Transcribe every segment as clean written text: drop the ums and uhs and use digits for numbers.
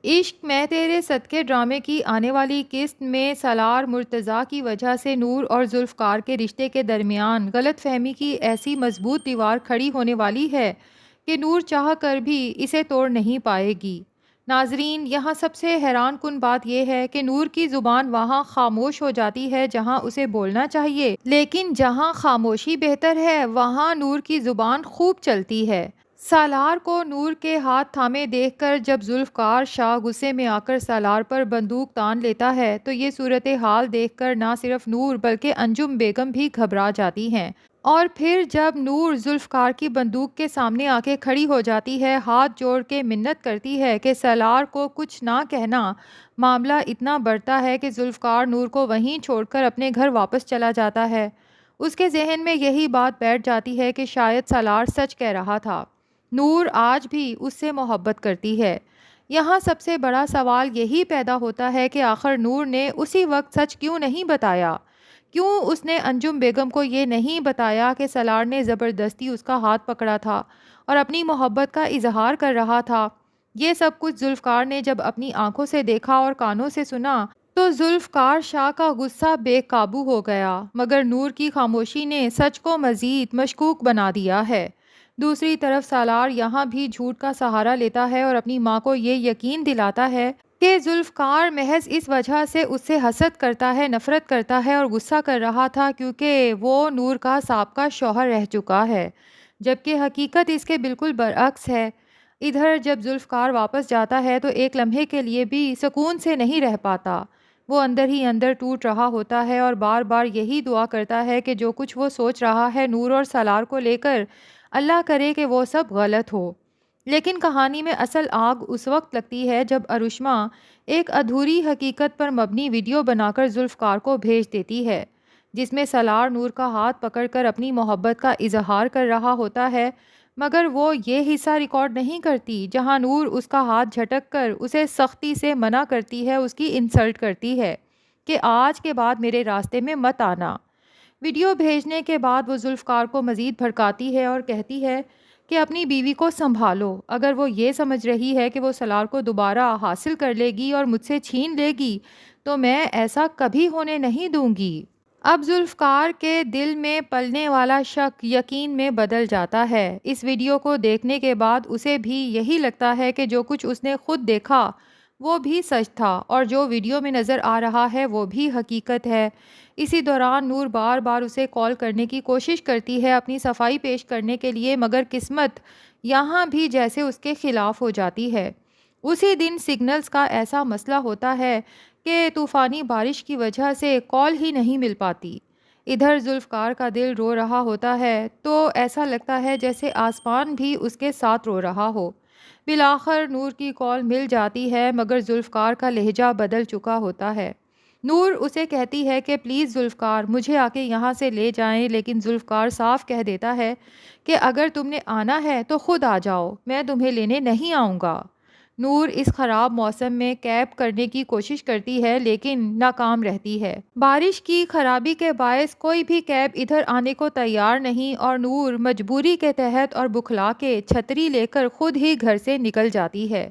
عشق میں تیرے صدقے ڈرامے کی آنے والی قسط میں سالار مرتضیٰ کی وجہ سے نور اور ذوالفقار کے رشتے کے درمیان غلط فہمی کی ایسی مضبوط دیوار کھڑی ہونے والی ہے کہ نور چاہ کر بھی اسے توڑ نہیں پائے گی۔ ناظرین، یہاں سب سے حیران کن بات یہ ہے کہ نور کی زبان وہاں خاموش ہو جاتی ہے جہاں اسے بولنا چاہیے، لیکن جہاں خاموشی بہتر ہے وہاں نور کی زبان خوب چلتی ہے۔ سالار کو نور کے ہاتھ تھامے دیکھ کر جب ذوالفقار شاہ غصے میں آ کر سالار پر بندوق تان لیتا ہے تو یہ صورتحال دیکھ کر نہ صرف نور بلکہ انجم بیگم بھی گھبرا جاتی ہیں، اور پھر جب نور ذوالفقار کی بندوق کے سامنے آ کے کھڑی ہو جاتی ہے، ہاتھ جوڑ کے منت کرتی ہے کہ سالار کو کچھ نہ کہنا، معاملہ اتنا بڑھتا ہے کہ ذوالفقار نور کو وہیں چھوڑ کر اپنے گھر واپس چلا جاتا ہے۔ اس کے ذہن میں یہی بات بیٹھ جاتی ہے کہ شاید سالار سچ کہہ رہا تھا، نور آج بھی اس سے محبت کرتی ہے۔ یہاں سب سے بڑا سوال یہی پیدا ہوتا ہے کہ آخر نور نے اسی وقت سچ کیوں نہیں بتایا؟ کیوں اس نے انجم بیگم کو یہ نہیں بتایا کہ سالار نے زبردستی اس کا ہاتھ پکڑا تھا اور اپنی محبت کا اظہار کر رہا تھا؟ یہ سب کچھ ذوالفقار نے جب اپنی آنکھوں سے دیکھا اور کانوں سے سنا تو ذوالفقار شاہ کا غصہ بے قابو ہو گیا، مگر نور کی خاموشی نے سچ کو مزید مشکوک بنا دیا ہے۔ دوسری طرف سالار یہاں بھی جھوٹ کا سہارا لیتا ہے اور اپنی ماں کو یہ یقین دلاتا ہے کہ ذوالفقار محض اس وجہ سے اس سے حسد کرتا ہے، نفرت کرتا ہے اور غصہ کر رہا تھا کیونکہ وہ نور کا سابقہ شوہر رہ چکا ہے، جبکہ حقیقت اس کے بالکل برعکس ہے۔ ادھر جب ذوالفقار واپس جاتا ہے تو ایک لمحے کے لیے بھی سکون سے نہیں رہ پاتا، وہ اندر ہی اندر ٹوٹ رہا ہوتا ہے اور بار بار یہی دعا کرتا ہے کہ جو کچھ وہ سوچ رہا ہے نور اور سالار کو لے کر، اللہ کرے کہ وہ سب غلط ہو۔ لیکن کہانی میں اصل آگ اس وقت لگتی ہے جب ارشما ایک ادھوری حقیقت پر مبنی ویڈیو بنا کر ذوالفقار کو بھیج دیتی ہے، جس میں سالار نور کا ہاتھ پکڑ کر اپنی محبت کا اظہار کر رہا ہوتا ہے، مگر وہ یہ حصہ ریکارڈ نہیں کرتی جہاں نور اس کا ہاتھ جھٹک کر اسے سختی سے منع کرتی ہے، اس کی انسلٹ کرتی ہے کہ آج کے بعد میرے راستے میں مت آنا۔ ویڈیو بھیجنے کے بعد وہ ذوالفقار کو مزید بھڑکاتی ہے اور کہتی ہے کہ اپنی بیوی کو سنبھالو، اگر وہ یہ سمجھ رہی ہے کہ وہ سالار کو دوبارہ حاصل کر لے گی اور مجھ سے چھین لے گی تو میں ایسا کبھی ہونے نہیں دوں گی۔ اب ذوالفقار کے دل میں پلنے والا شک یقین میں بدل جاتا ہے۔ اس ویڈیو کو دیکھنے کے بعد اسے بھی یہی لگتا ہے کہ جو کچھ اس نے خود دیکھا وہ بھی سچ تھا اور جو ویڈیو میں نظر آ رہا ہے وہ بھی حقیقت ہے۔ اسی دوران نور بار بار اسے کال کرنے کی کوشش کرتی ہے اپنی صفائی پیش کرنے کے لیے، مگر قسمت یہاں بھی جیسے اس کے خلاف ہو جاتی ہے۔ اسی دن سگنلز کا ایسا مسئلہ ہوتا ہے کہ طوفانی بارش کی وجہ سے کال ہی نہیں مل پاتی۔ ادھر ذوالفقار کا دل رو رہا ہوتا ہے تو ایسا لگتا ہے جیسے آسمان بھی اس کے ساتھ رو رہا ہو۔ بالآخر نور کی کال مل جاتی ہے، مگر ذوالفقار کا لہجہ بدل چکا ہوتا ہے۔ نور اسے کہتی ہے کہ پلیز ذوالفقار مجھے آ کے یہاں سے لے جائیں، لیکن ذوالفقار صاف کہہ دیتا ہے کہ اگر تم نے آنا ہے تو خود آ جاؤ، میں تمہیں لینے نہیں آؤں گا۔ نور اس خراب موسم میں کیب کرنے کی کوشش کرتی ہے لیکن ناکام رہتی ہے۔ بارش کی خرابی کے باعث کوئی بھی کیب ادھر آنے کو تیار نہیں اور نور مجبوری کے تحت اور بکھلا کے چھتری لے کر خود ہی گھر سے نکل جاتی ہے۔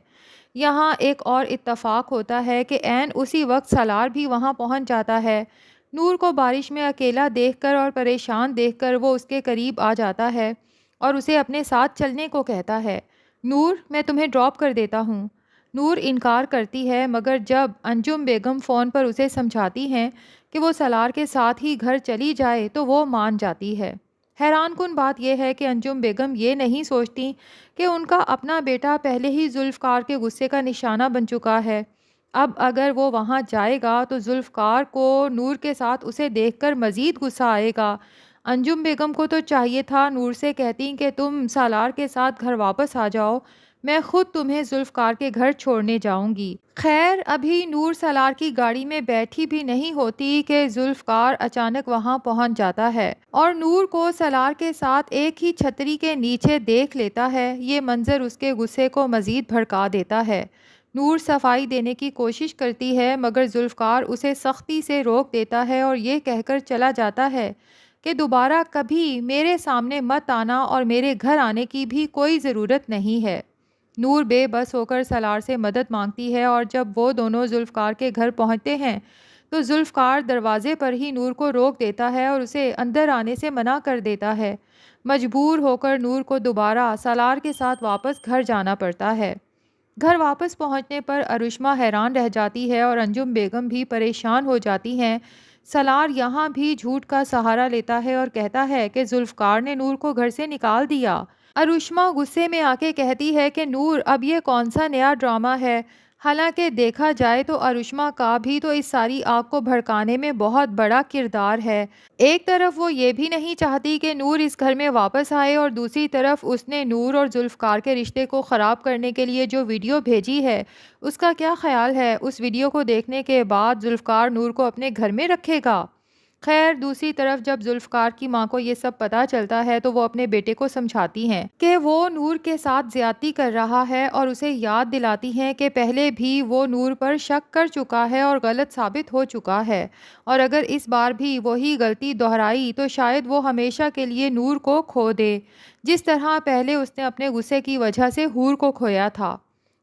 یہاں ایک اور اتفاق ہوتا ہے کہ عین اسی وقت سالار بھی وہاں پہنچ جاتا ہے۔ نور کو بارش میں اکیلا دیکھ کر اور پریشان دیکھ کر وہ اس کے قریب آ جاتا ہے اور اسے اپنے ساتھ چلنے کو کہتا ہے۔ نور، میں تمہیں ڈراپ کر دیتا ہوں۔ نور انکار کرتی ہے، مگر جب انجم بیگم فون پر اسے سمجھاتی ہیں کہ وہ سالار کے ساتھ ہی گھر چلی جائے تو وہ مان جاتی ہے۔ حیران کن بات یہ ہے کہ انجم بیگم یہ نہیں سوچتی کہ ان کا اپنا بیٹا پہلے ہی ذوالفقار کے غصے کا نشانہ بن چکا ہے۔ اب اگر وہ وہاں جائے گا تو ذوالفقار کو نور کے ساتھ اسے دیکھ کر مزید غصہ آئے گا۔ انجم بیگم کو تو چاہیے تھا نور سے کہتی کہ تم سالار کے ساتھ گھر واپس آ جاؤ، میں خود تمہیں ذوالفقار کے گھر چھوڑنے جاؤں گی۔ خیر ابھی نور سالار کی گاڑی میں بیٹھی بھی نہیں ہوتی کہ ذوالفقار اچانک وہاں پہنچ جاتا ہے اور نور کو سالار کے ساتھ ایک ہی چھتری کے نیچے دیکھ لیتا ہے۔ یہ منظر اس کے غصے کو مزید بھڑکا دیتا ہے۔ نور صفائی دینے کی کوشش کرتی ہے مگر ذوالفقار اسے سختی سے روک دیتا ہے اور یہ کہہ کر چلا جاتا ہے کہ دوبارہ کبھی میرے سامنے مت آنا اور میرے گھر آنے کی بھی کوئی ضرورت نہیں ہے۔ نور بے بس ہو کر سالار سے مدد مانگتی ہے اور جب وہ دونوں ذوالفقار کے گھر پہنچتے ہیں تو ذوالفقار دروازے پر ہی نور کو روک دیتا ہے اور اسے اندر آنے سے منع کر دیتا ہے۔ مجبور ہو کر نور کو دوبارہ سالار کے ساتھ واپس گھر جانا پڑتا ہے۔ گھر واپس پہنچنے پر ارشما حیران رہ جاتی ہے اور انجم بیگم بھی پریشان ہو جاتی ہیں۔ سالار یہاں بھی جھوٹ کا سہارا لیتا ہے اور کہتا ہے کہ ذوالفقار نے نور کو گھر سے نکال دیا۔ ارشما غصے میں آ کے کہتی ہے کہ نور اب یہ کون سا نیا ڈرامہ ہے؟ حالانکہ دیکھا جائے تو ارشما کا بھی تو اس ساری آگ کو بھڑکانے میں بہت بڑا کردار ہے۔ ایک طرف وہ یہ بھی نہیں چاہتی کہ نور اس گھر میں واپس آئے اور دوسری طرف اس نے نور اور ذوالفقار کے رشتے کو خراب کرنے کے لیے جو ویڈیو بھیجی ہے اس کا کیا خیال ہے؟ اس ویڈیو کو دیکھنے کے بعد ذوالفقار نور کو اپنے گھر میں رکھے گا؟ خیر دوسری طرف جب ذوالفقار کی ماں کو یہ سب پتہ چلتا ہے تو وہ اپنے بیٹے کو سمجھاتی ہیں کہ وہ نور کے ساتھ زیادتی کر رہا ہے اور اسے یاد دلاتی ہیں کہ پہلے بھی وہ نور پر شک کر چکا ہے اور غلط ثابت ہو چکا ہے، اور اگر اس بار بھی وہی غلطی دہرائی تو شاید وہ ہمیشہ کے لیے نور کو کھو دے، جس طرح پہلے اس نے اپنے غصے کی وجہ سے حور کو کھویا تھا۔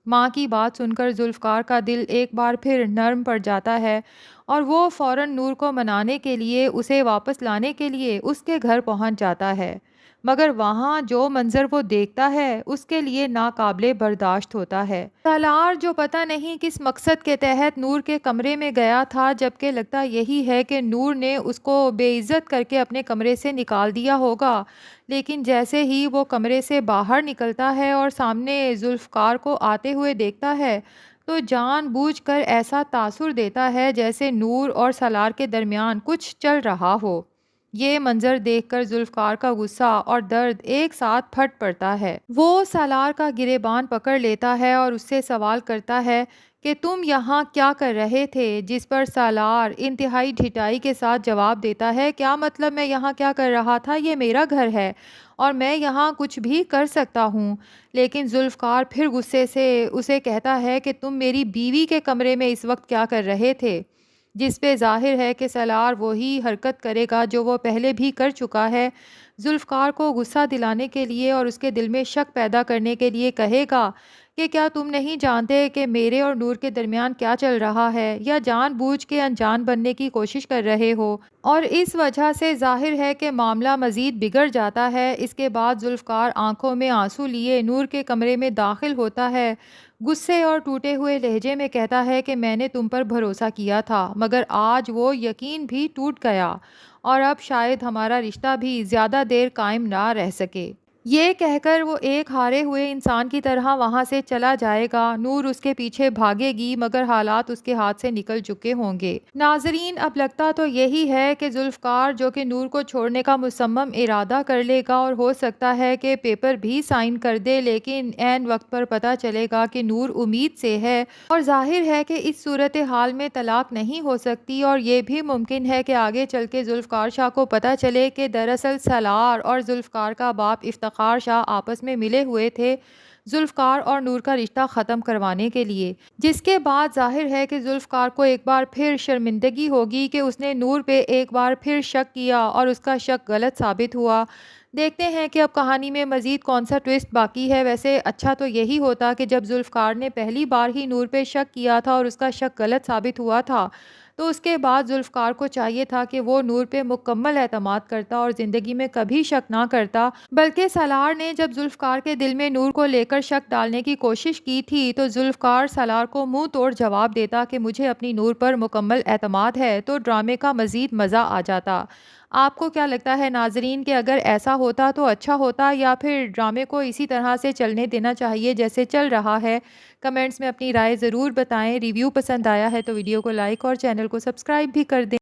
ماں کی بات سن کر ذوالفقار کا دل ایک بار پھر نرم پڑ جاتا ہے اور وہ فوراً نور کو منانے کے لیے اسے واپس لانے کے لیے اس کے گھر پہنچ جاتا ہے، مگر وہاں جو منظر وہ دیکھتا ہے اس کے لیے ناقابل برداشت ہوتا ہے۔ سالار جو پتہ نہیں کس مقصد کے تحت نور کے کمرے میں گیا تھا، جبکہ لگتا یہی ہے کہ نور نے اس کو بے عزت کر کے اپنے کمرے سے نکال دیا ہوگا، لیکن جیسے ہی وہ کمرے سے باہر نکلتا ہے اور سامنے ذوالفقار کو آتے ہوئے دیکھتا ہے تو جان بوجھ کر ایسا تاثر دیتا ہے جیسے نور اور سالار کے درمیان کچھ چل رہا ہو۔ یہ منظر دیکھ کر ذوالفقار کا غصہ اور درد ایک ساتھ پھٹ پڑتا ہے۔ وہ سالار کا گریبان پکڑ لیتا ہے اور اس سے سوال کرتا ہے کہ تم یہاں کیا کر رہے تھے، جس پر سالار انتہائی ڈھٹائی کے ساتھ جواب دیتا ہے کیا مطلب میں یہاں کیا کر رہا تھا، یہ میرا گھر ہے اور میں یہاں کچھ بھی کر سکتا ہوں۔ لیکن ذوالفقار پھر غصے سے اسے کہتا ہے کہ تم میری بیوی کے کمرے میں اس وقت کیا کر رہے تھے، جس پہ ظاہر ہے کہ سالار وہی حرکت کرے گا جو وہ پہلے بھی کر چکا ہے۔ ذوالفقار کو غصہ دلانے کے لیے اور اس کے دل میں شک پیدا کرنے کے لیے کہے گا کہ کیا تم نہیں جانتے کہ میرے اور نور کے درمیان کیا چل رہا ہے، یا جان بوجھ کے انجان بننے کی کوشش کر رہے ہو، اور اس وجہ سے ظاہر ہے کہ معاملہ مزید بگڑ جاتا ہے۔ اس کے بعد ذوالفقار آنکھوں میں آنسو لیے نور کے کمرے میں داخل ہوتا ہے، غصے اور ٹوٹے ہوئے لہجے میں کہتا ہے کہ میں نے تم پر بھروسہ کیا تھا مگر آج وہ یقین بھی ٹوٹ گیا اور اب شاید ہمارا رشتہ بھی زیادہ دیر قائم نہ رہ سکے۔ یہ کہہ کر وہ ایک ہارے ہوئے انسان کی طرح وہاں سے چلا جائے گا۔ نور اس کے پیچھے بھاگے گی مگر حالات اس کے ہاتھ سے نکل چکے ہوں گے۔ ناظرین اب لگتا تو یہی ہے کہ ذوالفقار جو کہ نور کو چھوڑنے کا مصمم ارادہ کر لے گا اور ہو سکتا ہے کہ پیپر بھی سائن کر دے، لیکن عین وقت پر پتہ چلے گا کہ نور امید سے ہے اور ظاہر ہے کہ اس صورتحال میں طلاق نہیں ہو سکتی، اور یہ بھی ممکن ہے کہ آگے چل کے ذوالفقار شاہ کو پتہ چلے کہ دراصل سالار اور ذوالفقار کا باپ افتخار شاہ آپس میں ملے ہوئے تھے ذوالفقار اور نور کا رشتہ ختم کروانے کے لیے، جس کے بعد ظاہر ہے کہ ذوالفقار کو ایک بار پھر شرمندگی ہوگی کہ اس نے نور پہ ایک بار پھر شک کیا اور اس کا شک غلط ثابت ہوا۔ دیکھتے ہیں کہ اب کہانی میں مزید کون سا ٹویسٹ باقی ہے۔ ویسے اچھا تو یہی ہوتا کہ جب ذوالفقار نے پہلی بار ہی نور پہ شک کیا تھا اور اس کا شک غلط ثابت ہوا تھا تو اس کے بعد ذوالفقار کو چاہیے تھا کہ وہ نور پہ مکمل اعتماد کرتا اور زندگی میں کبھی شک نہ کرتا، بلکہ سالار نے جب ذوالفقار کے دل میں نور کو لے کر شک ڈالنے کی کوشش کی تھی تو ذوالفقار سالار کو منہ توڑ جواب دیتا کہ مجھے اپنی نور پر مکمل اعتماد ہے، تو ڈرامے کا مزید مزہ آ جاتا۔ آپ کو کیا لگتا ہے ناظرین کہ اگر ایسا ہوتا تو اچھا ہوتا، یا پھر ڈرامے کو اسی طرح سے چلنے دینا چاہیے جیسے چل رہا ہے؟ کمنٹس میں اپنی رائے ضرور بتائیں۔ ریویو پسند آیا ہے تو ویڈیو کو لائک اور چینل کو سبسکرائب بھی کر دیں۔